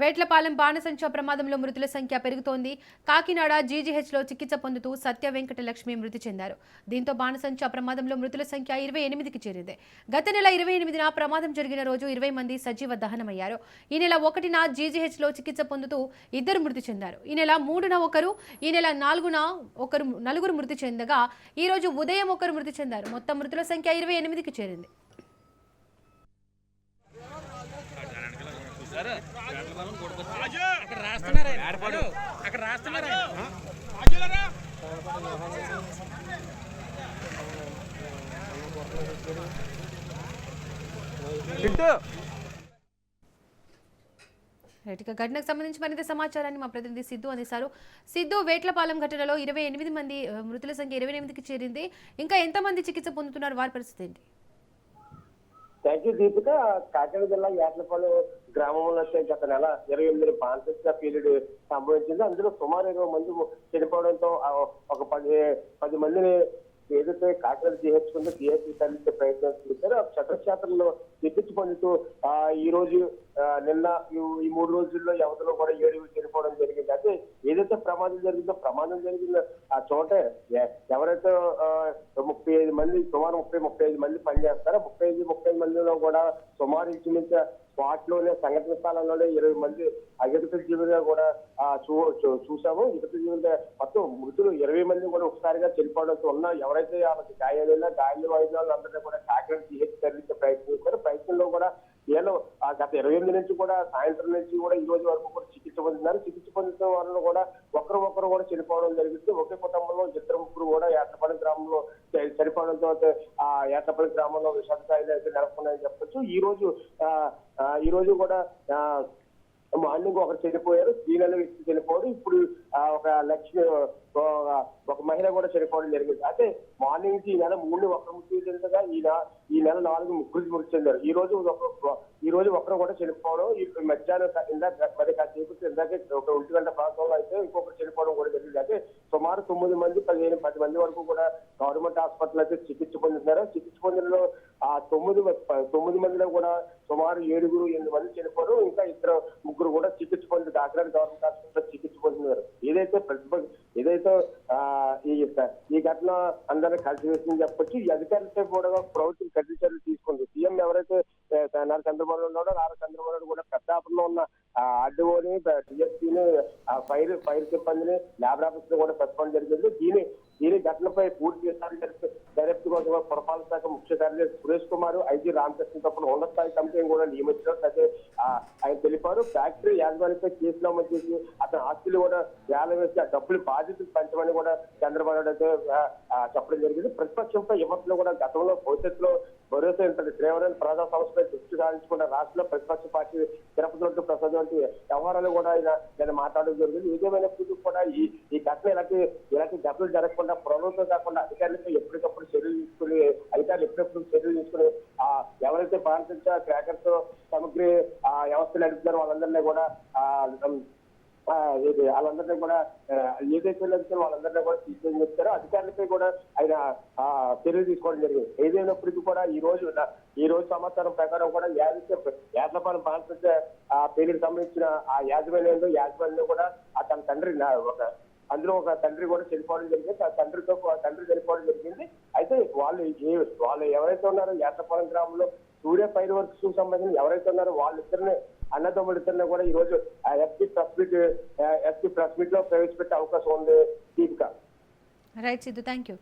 వేట్లపాలెం బాణసంచా ప్రమాదంలో మృతుల సంఖ్య పెరుగుతోంది. కాకినాడ జీజీహెచ్లో చికిత్స పొందుతూ సత్య వెంకటలక్ష్మి మృతి చెందారు. దీంతో బాణసంచా ప్రమాదంలో మృతుల సంఖ్య 28కి చేరింది. గత నెల 28న ప్రమాదం జరిగిన రోజు 20 మంది సజీవ దహనమయ్యారు. ఈ నెల 1న జీజీహెచ్లో చికిత్స పొందుతూ 2 మృతి చెందారు. ఈ నెల 3న ఒకరు, ఈ నెల 4న నలుగురు మృతి చెందగా ఈ రోజు ఉదయం ఒకరు మృతి చెందారు. మొత్తం మృతుల సంఖ్య 28కి చేరింది. ఘటనకు సంబంధించి మరింత సమాచారాన్ని మా ప్రతినిధి సిద్ధు అందిస్తారు. సిద్ధు, వేట్లపాలెం ఘటనలో 28 మంది మృతుల సంఖ్య 28కి చేరింది. ఇంకా ఎంతమంది చికిత్స పొందుతున్నారు? వారి పరిస్థితి ఏంటి? Thank you Deepika. కాకినాడ జిల్లా యాట్లపాలెం గ్రామంలో గత నెల 28 బాణసంచా పీరియడ్ సంభవించింది. అందులో సుమారు 20 మంది చనిపోవడంతో ఒక 10 మందిని ఏదైతే కాకినాడ జీహెచ్ ఉందో జీహెచ్ తరలించే ప్రయత్నం చేశారు. క్షతక్షేత్రంలో చికిత్స పొందుతూ ఈ రోజు నిన్న ఈ 3 రోజుల్లో ఎవరిలో కూడా 7 చనిపోవడం జరిగింది. అయితే ఏదైతే ప్రమాదం జరిగిందో ఆ చోటే ఎవరైతే 35 మంది సుమారు 35 మంది పనిచేస్తారో 35 మందిలో కూడా సుమారు ఇంచుమించు స్పాట్ లోనే సంఘటన స్థలంలోనే 20 మంది అగతిక జీవులుగా కూడా చూసాము. ఇగత జీవులుగా మొత్తం మృతులు 20 మంది కూడా ఒకసారిగా చనిపోవడంతో ఉన్న ఎవరైతే వాళ్ళకి గాయాలు వైద్యులు అందరినీ కూడా కాకినాడ జీహెచ్ తరలించే ప్రయత్నం చేశారు. ప్రయత్నంలో కూడా వీళ్ళు గత 28 నుంచి కూడా సాయంత్రం నుంచి కూడా ఈ రోజు వరకు కూడా చికిత్స పొందుతున్నారు. చికిత్స పొందుతున్న వాళ్ళు కూడా ఒకరు కూడా చనిపోవడం జరిగింది. ఒకే కుటుంబంలో 2-3 కూడా యాట్లపాలెం గ్రామంలో చనిపోవడంతో ఆ యాట్లపాలెం గ్రామంలో విషాదకాయలు అయితే నెలకొన్నాయని చెప్పొచ్చు. ఈ రోజు కూడా మార్నింగ్ ఒకరు చనిపోయారు. 3 నెలల వ్యక్తి చనిపోవడం, ఇప్పుడు ఒక మహిళ కూడా చనిపోవడం జరిగింది. అయితే మార్నింగ్ నుంచి ఈ నెల 3 ఒకరు మృతి చెందగా ఈ నెల 4 ముగ్గురు మృతి చెందారు. ఈ రోజు ఒకరు కూడా చనిపోవడం, మధ్యాహ్నం మరి కాసేపు ఇందాకే ఒక 1 గంట ప్రాంతంలో అయితే ఇంకొకరు చనిపోవడం కూడా జరిగింది. అయితే సుమారు 9 మంది 10 మంది వరకు కూడా గవర్నమెంట్ హాస్పిటల్ అయితే చికిత్స పొందుతున్నారు. చికిత్స పొందినలో ఆ 9 మందిలో కూడా సుమారు 7-8 మంది చనిపోవడం, ఇంకా 2-3 కూడా చికిత్స పొంది కాకినాడ గవర్నమెంట్ హాస్పిటల్ చికిత్స పొందుతున్నారు. ఏదైతే ఈ ఘటన అందరినీ కలిసివేసిందని చెప్పొచ్చు. ఈ అధికారులపై కూడా ప్రభుత్వం కఠిన చర్యలు తీసుకుంది. సీఎం ఎవరైతే నారా చంద్రబాబు ఉన్నాడో కూడా పెద్దాపురంలో ఉన్న ఆర్డీఓని, టీఎస్పీని, ఫైర్ సిబ్బందిని, ల్యాబ్ ఆఫీసర్ కూడా పెట్టడం జరిగింది. దీని ఘటనపై పూర్తి డైరెక్టర్ కోసం పురపాలక శాఖ ముఖ్య కార్యదర్శి సురేష్ కుమార్, ఐజీ రామకృష్ణ తప్పని ఉన్నత స్థాయి కమిటీని కూడా నియమించడం అయితే ఆయన తెలిపారు. ఫ్యాక్టరీ యాజమాన్యంపై కేసు నమోదు చేసి అతని ఆస్తులు కూడా వేల వేసి ఆ డబ్బులు బాధ్యతలు పెంచమని కూడా చంద్రబాబు నాయుడు అయితే చెప్పడం జరిగింది. ప్రతిపక్షంపై విమర్శలు కూడా గతంలో భవిష్యత్తులో భరోసా ఇంతటి తీవ్రమైన ప్రజా సమస్యపై దృష్టి సారించకుండా రాష్ట్రంలో ప్రతిపక్ష పార్టీ తిరుపతి ప్రసాద్ వంటి వ్యవహారాలు కూడా ఆయన మాట్లాడడం జరిగింది. ఏదేమైనప్పటికీ కూడా ఈ ఘటన ఇలాంటి ఘటనలు జరగకుండా ప్రభుత్వం కాకుండా అధికారులపై ఎప్పటికప్పుడు చర్యలు తీసుకుని ఎవరైతే బాణసంచా క్రాకర్స్ సామగ్రి వ్యవస్థలు నడుపుతారో వాళ్ళందరినీ కూడా వాళ్ళందరినీ కూడా ఏదైతే వాళ్ళందరినీ కూడా తీసుకొని చెప్తారో అధికారులపై కూడా ఆయన చర్యలు తీసుకోవడం జరిగింది. ఏదైనప్పటికీ కూడా ఈ రోజు సమాచారం ప్రకారం కూడా యాట్లపాలెం బాణసంచా పేరుకి సంబంధించిన ఆ యాజమాన్యం కూడా తన తండ్రి అందులో ఒక తండ్రి కూడా చనిపోవడం జరిగింది. ఆ తండ్రి చనిపోవడం జరిగింది. అయితే వాళ్ళు ఎవరైతే ఉన్నారో యాట్లపాలెం గ్రామంలో సూర్య ఫైర్ వర్క్స్ కు సంబంధించి ఎవరైతే ఉన్నారో వాళ్ళిద్దరిని అన్నదమ్ములిద్దరిని కూడా ఈ రోజు ఎస్పీ ప్రెస్ మీట్ లో ప్రవేశపెట్టే అవకాశం ఉంది. Deepika. Right Siddhu, thank you.